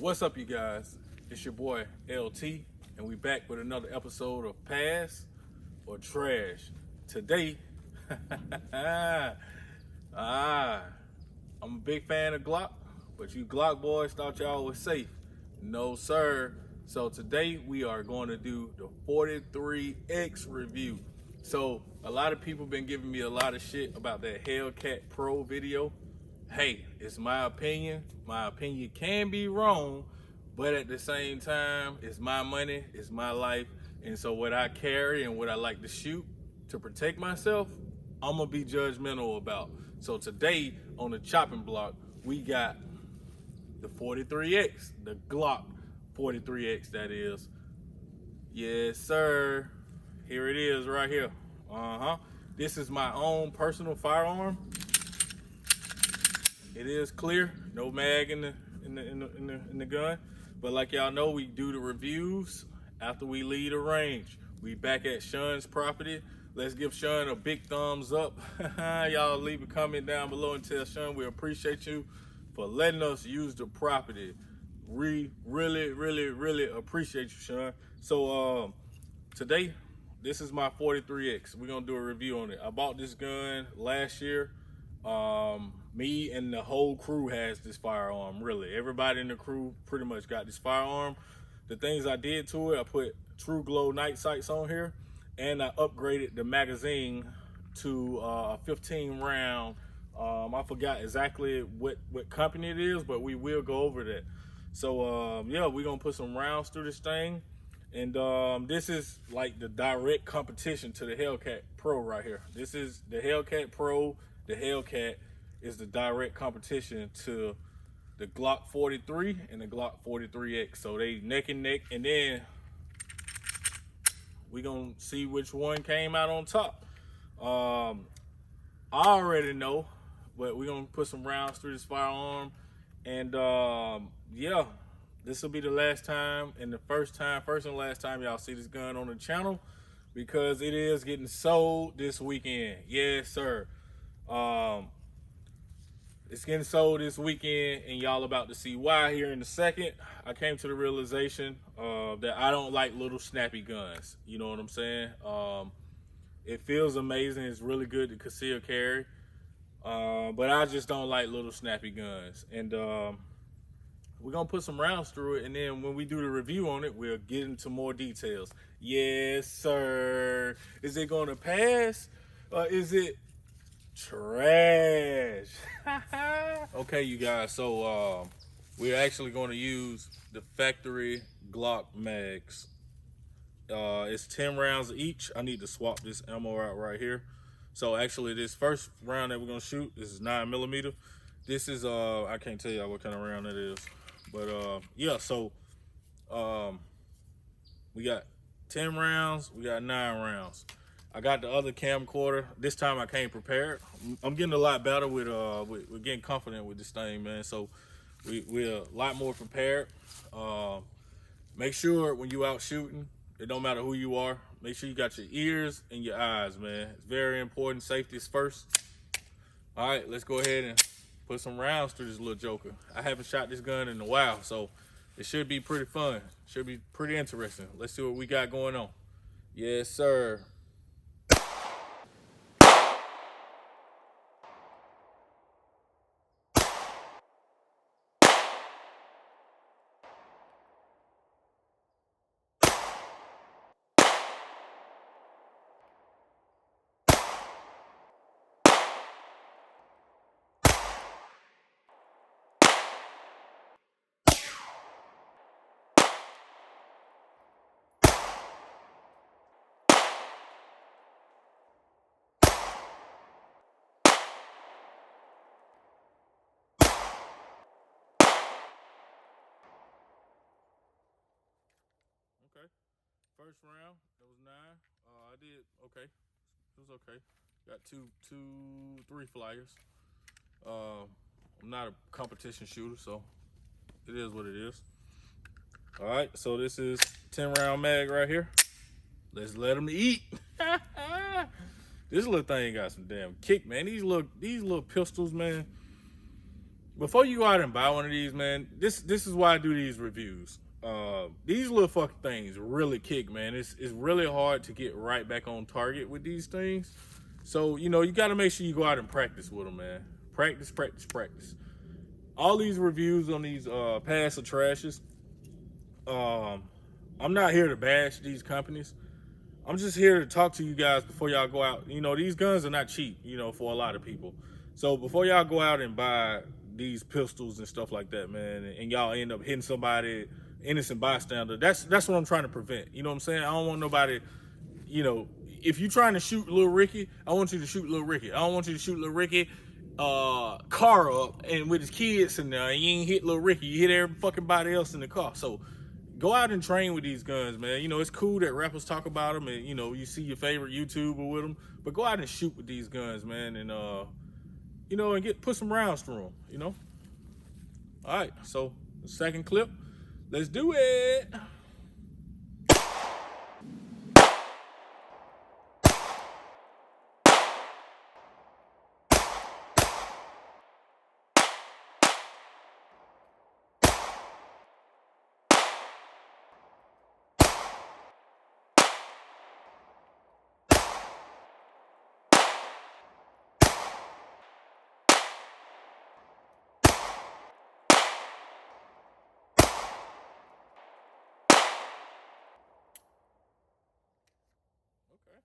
What's up, you guys? It's your boy LT, and we back with another episode of Pass or Trash. Today, I'm a big fan of Glock, but you Glock boys thought y'all was safe. No, sir. So today we are going to do the 43X review. So a lot of people been giving me a lot of shit about that Hellcat Pro video. Hey, it's my opinion. My opinion can be wrong, but at the same time, it's my money, it's my life, and so what I carry and what I like to shoot to protect myself, I'm gonna be judgmental about. So today on the chopping block, we got the 43X, the Glock 43X, that is. Yes, sir. Here it is right here. This is my own personal firearm. It is clear, no mag in the gun. But like y'all know, we do the reviews after we leave the range. We back at Sean's property. Let's give Sean a big thumbs up. Y'all leave a comment down below and tell Sean we appreciate you for letting us use the property. We really appreciate you, Sean. So today, this is my 43X. We're gonna do a review on it. I bought this gun last year. Me and the whole crew has this firearm. Really, everybody in the crew pretty much got this firearm. The things I did to it, I put True Glow night sights on here, and I upgraded the magazine to a 15 round. I forgot exactly what company it is, but we will go over that. So yeah, we're gonna put some rounds through this thing, and this is like the direct competition to the Hellcat Pro right here. This is the Hellcat Pro. The Hellcat is the direct competition to the Glock 43 and the Glock 43X. So they neck and neck, and then we gonna see which one came out on top. I already know, but we're gonna put some rounds through this firearm, and yeah, this will be the last time and the first and last time y'all see this gun on the channel, because it is getting sold this weekend. Yes, sir. It's getting sold this weekend, and y'all about to see why here in a second. I came to the realization that I don't like little snappy guns. You know what I'm saying? It feels amazing. It's really good to conceal carry. But I just don't like little snappy guns. And we're going to put some rounds through it, and then when we do the review on it, we'll get into more details. Yes, sir. Is it going to pass, or is it trash? Okay, you guys, so we're actually going to use the factory Glock mags. It's 10 rounds each. I need to swap this ammo out right here. So actually, this first round that we're gonna shoot, this is 9mm. This is I can't tell you what kind of round it is, but yeah. So we got 10 rounds, we got 9 rounds. I got the other camcorder. This time I came prepared. I'm getting a lot better with we're getting confident with this thing, man. So we're a lot more prepared. Make sure when you out shooting, it don't matter who you are, make sure you got your ears and your eyes, man. It's very important. Safety is first. All right, let's go ahead and put some rounds through this little joker. I haven't shot this gun in a while, so it should be pretty fun. Should be pretty interesting. Let's see what we got going on. Yes, sir. Okay. First round, that was 9. I did okay. It was okay. Got three flyers. I'm not a competition shooter, so it is what it is. All right, so this is 10 round mag right here. Let's let them eat. This little thing got some damn kick, man. These little pistols, man. before you go out and buy one of these, man, this is why I do these reviews. These little fucking things really kick, man. It's really hard to get right back on target with these things. So, you know, you got to make sure you go out and practice with them, man. Practice, practice, practice. All these reviews on these pads are trashes. I'm not here to bash these companies. I'm just here to talk to you guys before y'all go out. You know, these guns are not cheap, you know, for a lot of people. So before y'all go out and buy these pistols and stuff like that, man, and y'all end up hitting somebody, innocent bystander, that's what I'm trying to prevent. You know what I'm saying? I don't want nobody, you know, if you're trying to shoot Lil Ricky, I want you to shoot Lil Ricky. I don't want you to shoot Lil Ricky car up and with his kids in there, and you ain't hit Lil Ricky, you hit every fucking body else in the car. So go out and train with these guns, man. You know, it's cool that rappers talk about them and, you know, you see your favorite YouTuber with them, but go out and shoot with these guns, man, and, you know, and put some rounds through them, you know? All right, so the second clip, let's do it. Okay.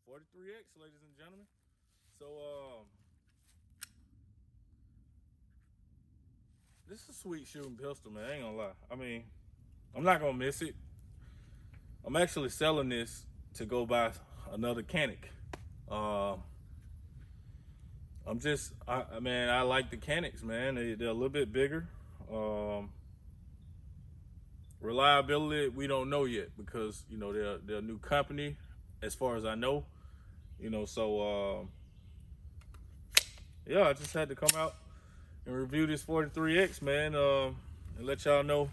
43X, ladies and gentlemen. So, this is a sweet shooting pistol, man. I ain't gonna lie. I mean, I'm not gonna miss it. I'm actually selling this to go buy another Canic. Man, I like the Canics, man. They're a little bit bigger. Reliability, we don't know yet because, you know, they're a new company as far as I know. You know, so, yeah, I just had to come out and review this 43X, man, and let y'all know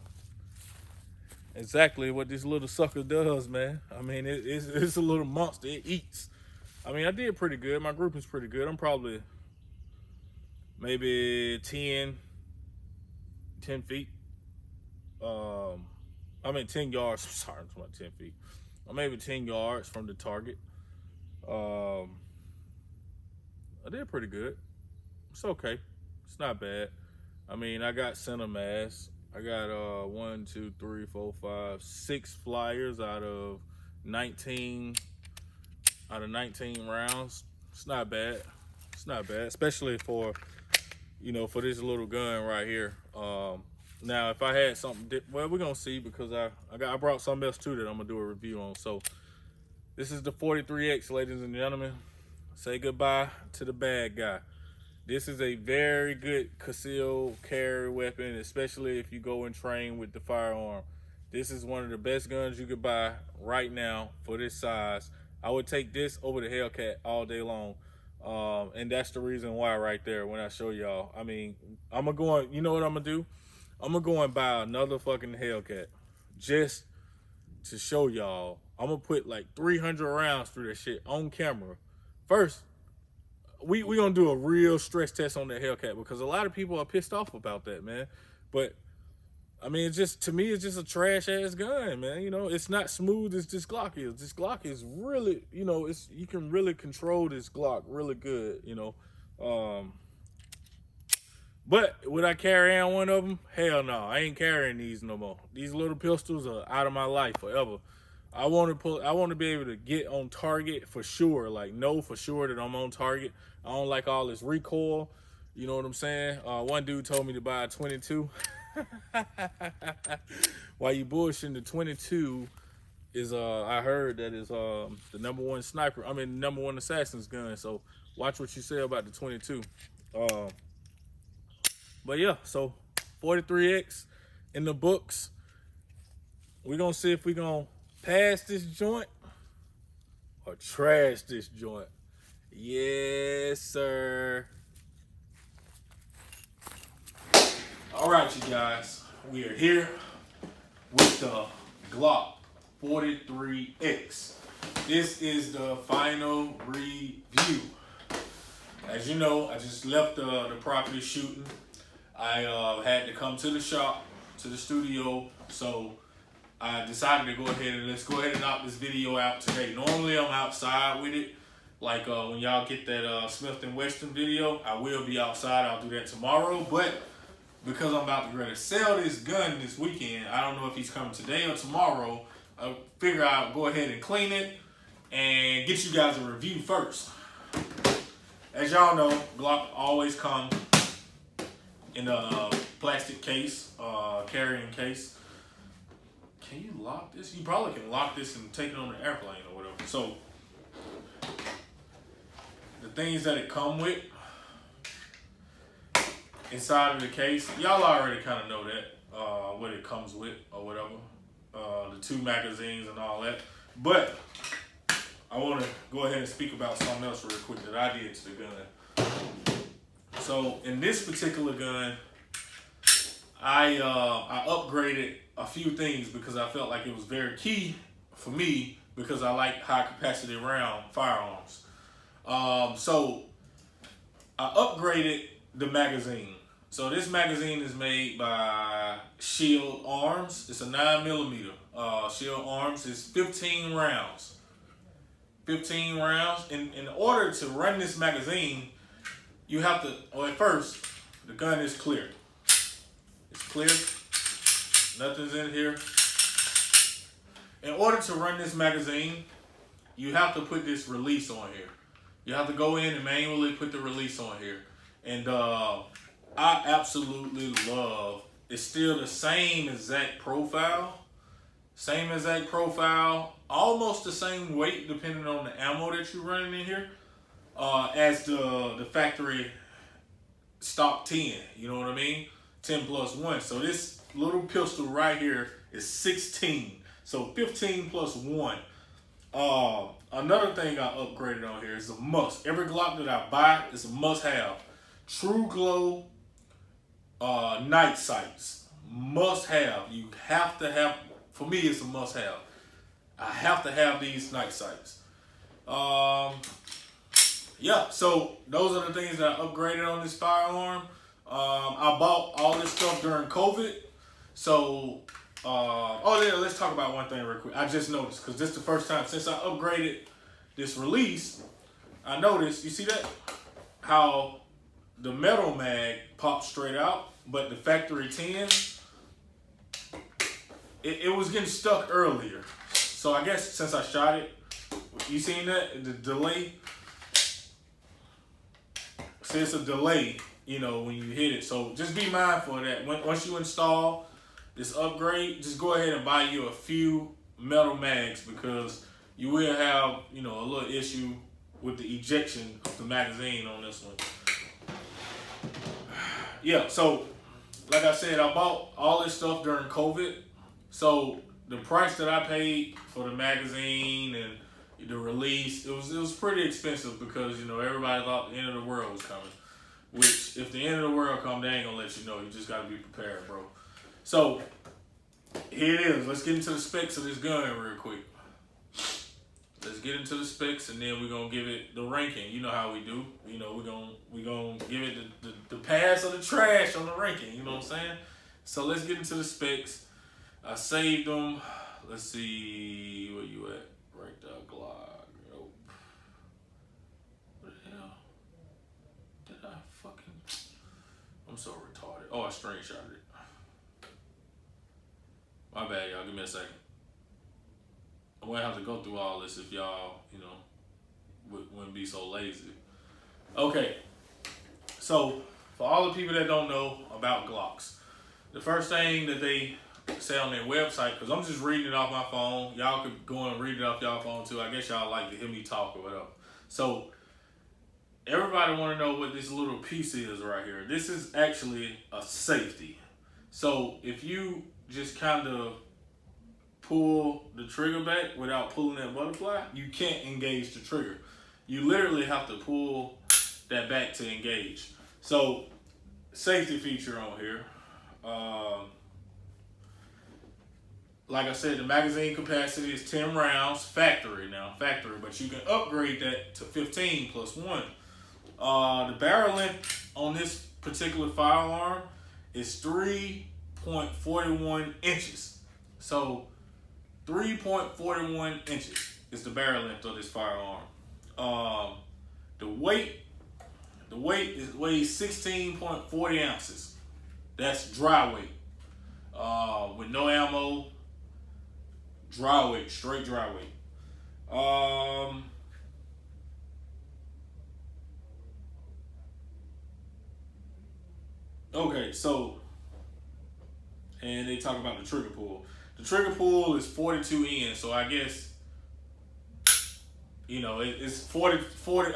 exactly what this little sucker does, man. I mean, it's a little monster. It eats. I mean, I did pretty good. My grouping's pretty good. I'm probably maybe 10 feet. 10 yards. Sorry, I'm talking about 10 feet. Or maybe 10 yards from the target. I did pretty good. It's okay. It's not bad. I mean, I got center mass. I got 6 flyers out of 19 rounds. It's not bad. It's not bad, especially for, you know, for this little gun right here. Now, if I had something, well, we're gonna see because I brought something else too that I'm gonna do a review on. So this is the 43X, ladies and gentlemen. Say goodbye to the bad guy. This is a very good concealed carry weapon, especially if you go and train with the firearm. This is one of the best guns you could buy right now for this size. I would take this over the Hellcat all day long. And that's the reason why right there when I show y'all. I mean, I'm gonna go on, you know what I'm gonna do? I'm gonna go and buy another fucking Hellcat just to show y'all. I'm gonna put like 300 rounds through this shit on camera. First, we gonna do a real stress test on that Hellcat because a lot of people are pissed off about that, man. But I mean, it's just, to me, it's just a trash ass gun, man. You know, it's not smooth as this Glock is. This Glock is really, you know, you can really control this Glock really good, you know. But would I carry on one of them? Hell no, I ain't carrying these no more. These little pistols are out of my life forever. I want to be able to get on target for sure, like know for sure that I'm on target. I don't like all this recoil. You know what I'm saying? One dude told me to buy a 22. While you bullshitting, the 22 is I heard that is the #1 sniper. I mean, #1 assassin's gun. So watch what you say about the 22. But yeah, so 43X in the books. We're gonna see if we're gonna pass this joint or trash this joint. Yes, sir. All right, you guys, we are here with the Glock 43X. This is the final review. As as you know, I just left the property shooting. I had to come to the shop, to the studio, so I decided to go ahead and let's go ahead and knock this video out today. Normally I'm outside with it, like when y'all get that Smith & Wesson video, I will be outside. I'll do that tomorrow, but because I'm about to ready to sell this gun this weekend, I don't know if he's coming today or tomorrow. I figure I'll go ahead and clean it and get you guys a review first. As y'all know, Glock always comes in a plastic case, carrying case. Can you lock this? You probably can lock this and take it on the airplane or whatever. So, the things that it come with inside of the case, y'all already kind of know that, what it comes with or whatever. The 2 magazines and all that. But I want to go ahead and speak about something else real quick that I did to the gun. So in this particular gun, I upgraded a few things because I felt like it was very key for me because I like high capacity round firearms. So I upgraded the magazine. So this magazine is made by Shield Arms. It's a 9mm. Shield Arms is 15 rounds. 15 rounds. In order to run this magazine, you have to, well, at first, the gun is clear. It's clear. Nothing's in here. In order to run this magazine, you have to put this release on here. You have to go in and manually put the release on here. And I absolutely love, it's still the same exact profile. Same exact profile. Almost the same weight depending on the ammo that you're running in here. As the factory stock 10. You know what I mean? 10 plus 1. So this little pistol right here is 16. So 15 plus 1. Another thing I upgraded on here is a must. Every Glock that I buy is a must have. True Glow night sights. Must have. You have to have, for me it's a must have. I have to have these night sights. Yeah, so those are the things that I upgraded on this firearm. I bought all this stuff during COVID. So, oh yeah, let's talk about one thing real quick. I just noticed, because this is the first time since I upgraded this release, I noticed, you see that? How the metal mag popped straight out, but the factory 10, it was getting stuck earlier. So I guess since I shot it, you seen that? The delay? So it's a delay, you know, when you hit it. So just be mindful of that. Once you install this upgrade, just go ahead and buy you a few metal mags because you will have, you know, a little issue with the ejection of the magazine on this one. Yeah, so like I said, I bought all this stuff during COVID. So the price that I paid for the magazine and the release, it was pretty expensive because, you know, everybody thought the end of the world was coming. Which, if the end of the world come, they ain't gonna let you know. You just gotta be prepared, bro. So, here it is. Let's get into the specs of this gun real quick. Let's get into the specs and then we're gonna give it the ranking. You know how we do. You know, we're gonna give it the pass or the trash on the ranking. You know what I'm saying? So let's get into the specs. I saved them. Let's see where you at. Right there, Glock. Nope. What the hell? Did I fucking? I'm so retarded. Oh, I screenshotted it. My bad, y'all. Give me a second. I wouldn't have to go through all this if y'all, you know, wouldn't be so lazy. Okay. So, for all the people that don't know about Glocks, the first thing that they say on their website, because I'm just reading it off my phone. Y'all could go and read it off y'all phone too. I guess y'all like to hear me talk or whatever. So, everybody want to know what this little piece is right here. This is actually a safety. So, if you just kind of pull the trigger back without pulling that butterfly, you can't engage the trigger. You literally have to pull that back to engage. So, safety feature on here. Like I said, the magazine capacity is 10 rounds, factory, but you can upgrade that to 15 plus 1. The barrel length on this particular firearm is 3.41 inches. So 3.41 inches is the barrel length of this firearm. The weight weighs 16.40 ounces. That's dry weight. With no ammo, dry weight, straight dry weight. Okay, so, and they talk about the trigger pull. The trigger pull is 42 in, so I guess, you know, it's 24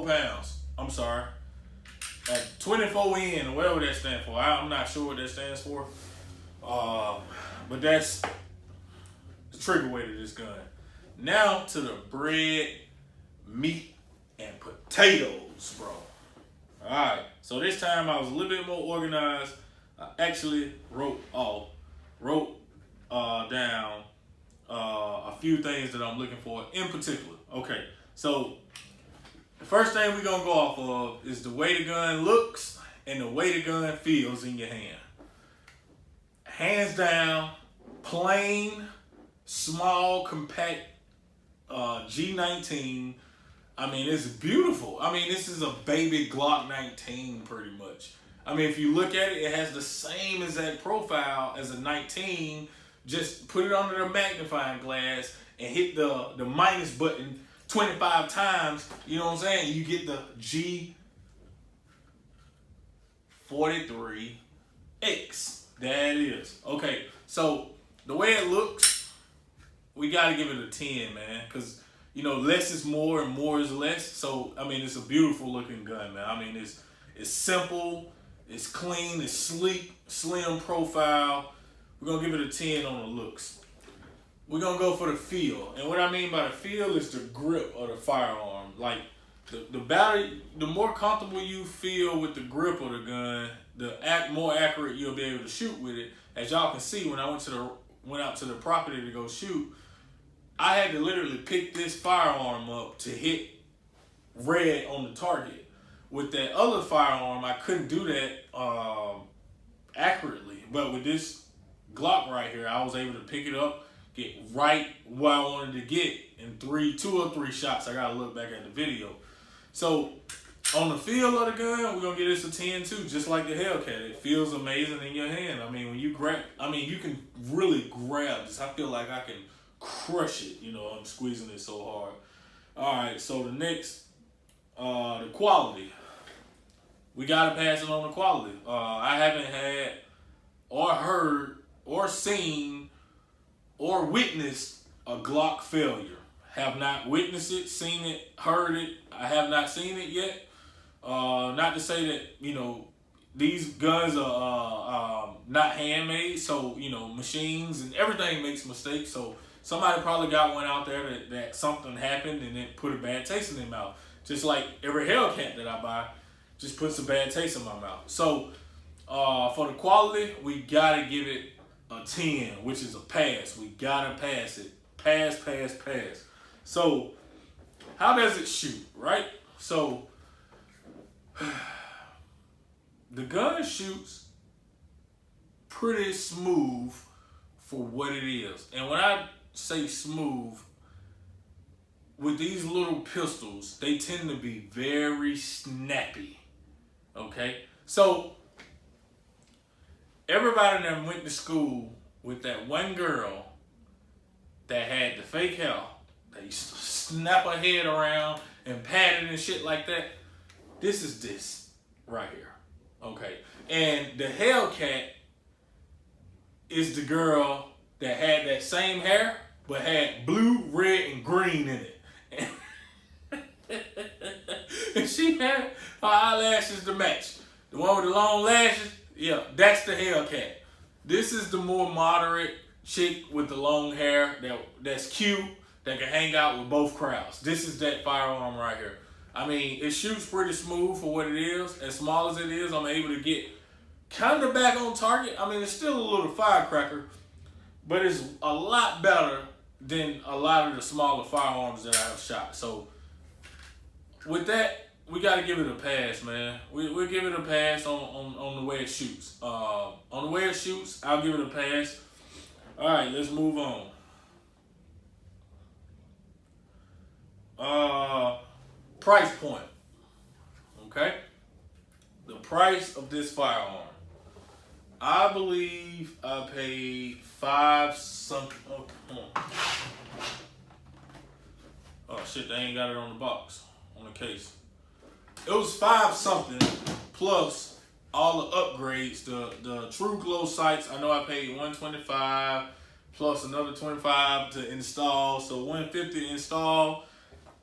pounds. I'm sorry. 24 in, or whatever that stands for. I'm not sure what that stands for. But that's the trigger weight of this gun. Now to the bread, meat, and potatoes, bro. Alright, so this time I was a little bit more organized. I actually wrote down a few things that I'm looking for in particular. Okay, so the first thing we're gonna go off of is the way the gun looks and the way the gun feels in your hand. Hands down, plain, small, compact G19. I mean, it's beautiful. I mean, this is a baby Glock 19 pretty much. I mean, if you look at it, it has the same exact profile as a 19. Just put it under the magnifying glass and hit the minus button 25 times. You know what I'm saying? You get the G43X. That is. Okay, so the way it looks, we got to give it a 10, man. Because, you know, less is more and more is less. So, I mean, it's a beautiful looking gun, man. I mean, it's simple, it's clean, it's sleek, slim profile. We're going to give it a 10 on the looks. We're going to go for the feel. And what I mean by the feel is the grip of the firearm. Like, the battery, the more comfortable you feel with the grip of the gun, the more accurate you'll be able to shoot with it. As y'all can see, when I went out to the property to go shoot, I had to literally pick this firearm up to hit red on the target. With that other firearm, I couldn't do that accurately. But with this Glock right here, I was able to pick it up, get right where I wanted to get in 2 or 3 shots. I gotta look back at the video. So on the feel of the gun, we're gonna give this a 10 too, just like the Hellcat. It feels amazing in your hand. I mean, when you grab, I mean, you can really grab this. I feel like I can crush it, you know, I'm squeezing it so hard. All right, so the next, the quality. We gotta pass it on the quality. I haven't had or heard or seen or witnessed a Glock failure. Have not witnessed it, seen it, heard it. I have not seen it yet. Not to say that, you know, these guns are not handmade, so, you know, machines and everything makes mistakes. So somebody probably got one out there that something happened and it put a bad taste in their mouth. Just like every Hellcat that I buy just puts a bad taste in my mouth. So for the quality, we gotta give it a 10, which is a pass. We gotta pass it. Pass, pass, pass. So how does it shoot, right? So the gun shoots pretty smooth for what it is. And when I say smooth, with these little pistols, they tend to be very snappy. Okay? So everybody that went to school with that one girl that had the fake hair, they used to snap her head around and pat it and shit like that. This is this right here. Okay. And the Hellcat is the girl that had that same hair, but had blue, red, and green in it. And she had her eyelashes to match. The one with the long lashes, yeah, that's the Hellcat. This is the more moderate chick with the long hair that's cute, that can hang out with both crowds. This is that firearm right here. I mean, it shoots pretty smooth for what it is. As small as it is, I'm able to get kind of back on target. I mean, it's still a little firecracker, but it's a lot better than a lot of the smaller firearms that I have shot. So with that, we got to give it a pass, man. We'll give it a pass on the way it shoots. On the way it shoots, I'll give it a pass. All right, let's move on. Price point. Okay, the price of this firearm. I believe I paid five something. Oh shit, they ain't got it on the box, on the case. It was five something plus all the upgrades, the True Glow sights. I know I paid $125 plus another $25 to install, so $150 to install.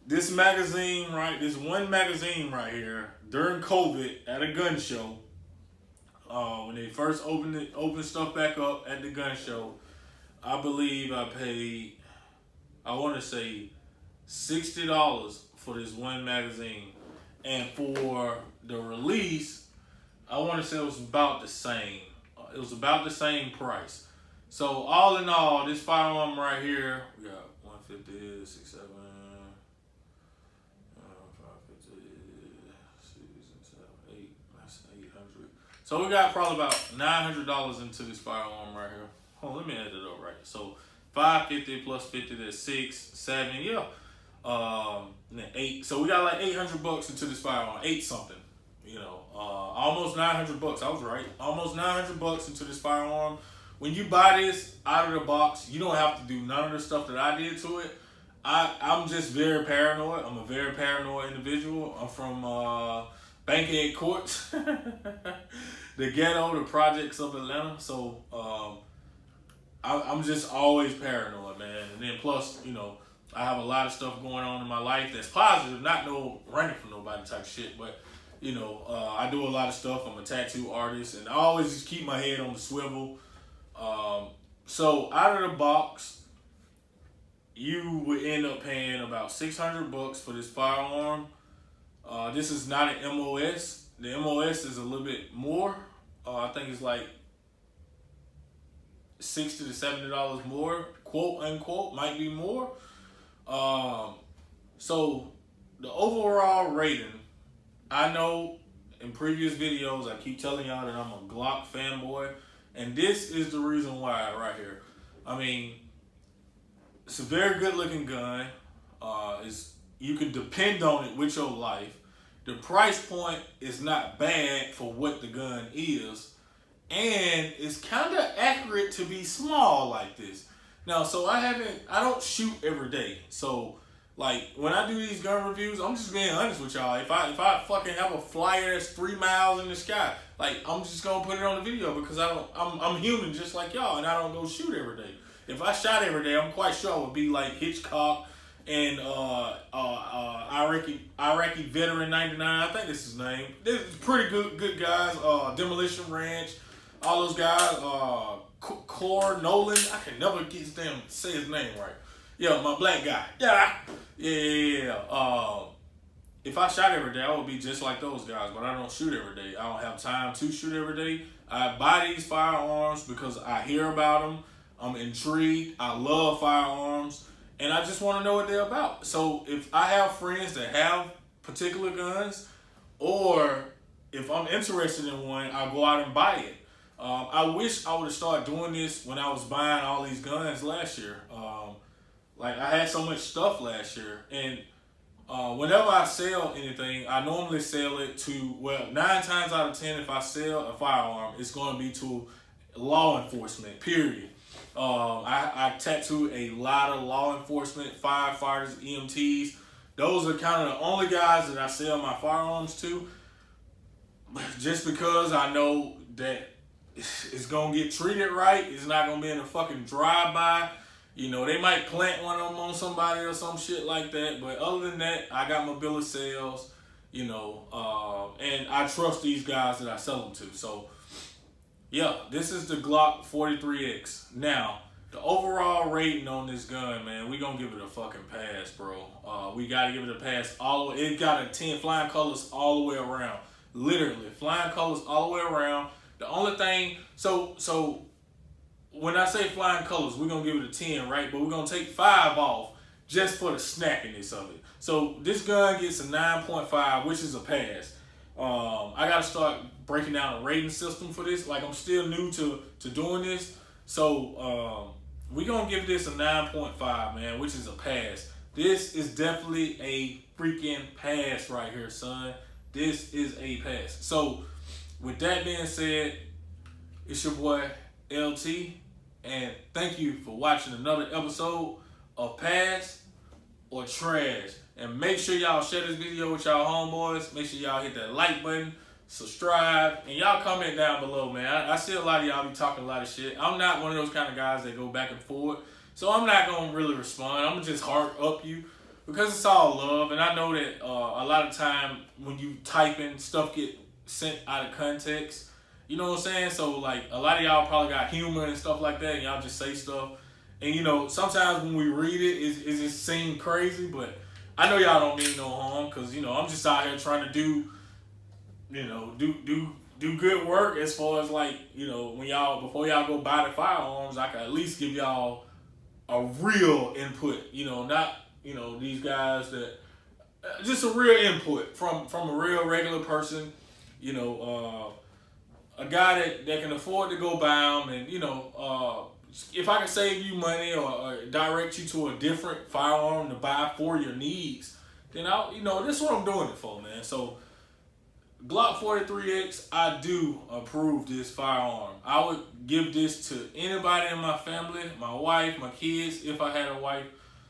This magazine, right? This one magazine right here during COVID at a gun show. When they first opened stuff back up at the gun show, I believe I paid, I want to say $60 for this one magazine. And for the release, I want to say it was about the same. It was about the same price. So all in all, this firearm right here, we got 150, 67, 550, 6, 7, 8, that's 800. So we got probably about $900 into this firearm right here. Hold on, let me add it up right. So 550 plus 50, that's 6, 7, yeah. And then 8. So we got like $800 into this firearm, 8 something. You know, almost $900. I was right. Almost $900 into this firearm. When you buy this out of the box, you don't have to do none of the stuff that I did to it. I'm just very paranoid. I'm a very paranoid individual. I'm from Bankhead Courts, the ghetto, the projects of Atlanta. So I'm just always paranoid, man. And then plus, you know, I have a lot of stuff going on in my life that's positive, not no running from nobody type shit, but you know, I do a lot of stuff. I'm a tattoo artist, and I always just keep my head on the swivel. So out of the box, you would end up paying about $600 for this firearm. This is not an MOS. The MOS is a little bit more. I think it's like $60 to $70 more, quote unquote, might be more. So the overall rating, I know in previous videos I keep telling y'all that I'm a Glock fanboy, and this is the reason why right here. I mean, it's a very good looking gun. You can depend on it with your life. The price point is not bad for what the gun is, and it's kind of accurate to be small like this. Now, so I don't shoot every day. So, like, when I do these gun reviews, I'm just being honest with y'all. If I fucking have a flyer that's 3 miles in the sky, like, I'm just gonna put it on the video because I'm human just like y'all, and I don't go shoot every day. If I shot every day, I'm quite sure it would be like Hitchcock and Iraqi Veteran 99. I think that's his name. This is pretty good guys. Demolition Ranch, all those guys. Core Nolan, I can never say his name right. Yeah, my black guy. Yeah. If I shot every day, I would be just like those guys, but I don't shoot every day. I don't have time to shoot every day. I buy these firearms because I hear about them. I'm intrigued. I love firearms, and I just want to know what they're about. So if I have friends that have particular guns, or if I'm interested in one, I'll go out and buy it. I wish I would have started doing this when I was buying all these guns last year. Like, I had so much stuff last year, and whenever I sell anything, I normally sell it to, well, 9 times out of 10, if I sell a firearm, it's going to be to law enforcement, period. I tattoo a lot of law enforcement, firefighters, EMTs. Those are kind of the only guys that I sell my firearms to, just because I know that it's going to get treated right. It's not going to be in a fucking drive-by. You know, they might plant one of them on somebody or some shit like that. But other than that, I got my bill of sales, you know, and I trust these guys that I sell them to. So, yeah, this is the Glock 43X. Now, the overall rating on this gun, man, we going to give it a fucking pass, bro. We got to give it a pass all the way. It got a 10 flying colors all the way around. Literally, flying colors all the way around. The only thing, so when I say flying colors, we're going to give it a 10, right? But we're going to take 5 off just for the snappiness of it. So this gun gets a 9.5, which is a pass. I gotta start breaking down a rating system for this. Like, I'm still new to doing this. So we're gonna give this a 9.5, man, which is a pass. This is definitely a freaking pass right here, son. This is a pass. So with that being said, it's your boy LT, and thank you for watching another episode of Pass or Trash. And make sure y'all share this video with y'all homeboys. Make sure y'all hit that like button, subscribe, and y'all comment down below, man. I see a lot of y'all be talking a lot of shit. I'm not one of those kind of guys that go back and forth, so I'm not gonna really respond. I'm gonna just heart up you because it's all love, and I know that a lot of time when you typing, stuff get sent out of context. You know what I'm saying? So like a lot of y'all probably got humor and stuff like that, and y'all just say stuff. And you know, sometimes when we read it, it just seems crazy, but I know y'all don't mean no harm, because, you know, I'm just out here trying to do good work as far as, like, you know, when y'all, before y'all go buy the firearms, I can at least give y'all a real input, you know, not, you know, these guys that, just a real input from a real regular person, you know, a guy that can afford to go buy them, and, you know, if I can save you money or direct you to a different firearm to buy for your needs, then you know, this is what I'm doing it for, man. So Glock 43X, I do approve this firearm. I would give this to anybody in my family, my wife, my kids, if I had a wife.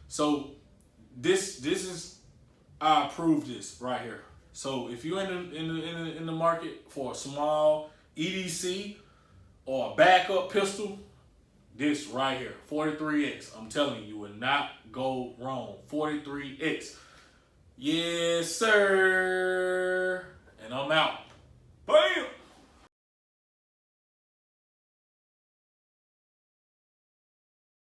So this is, I approve this right here. So if you're in the market for a small EDC or a backup pistol, this right here, 43X. I'm telling you, you will not go wrong. 43X. Yes, sir. And I'm out.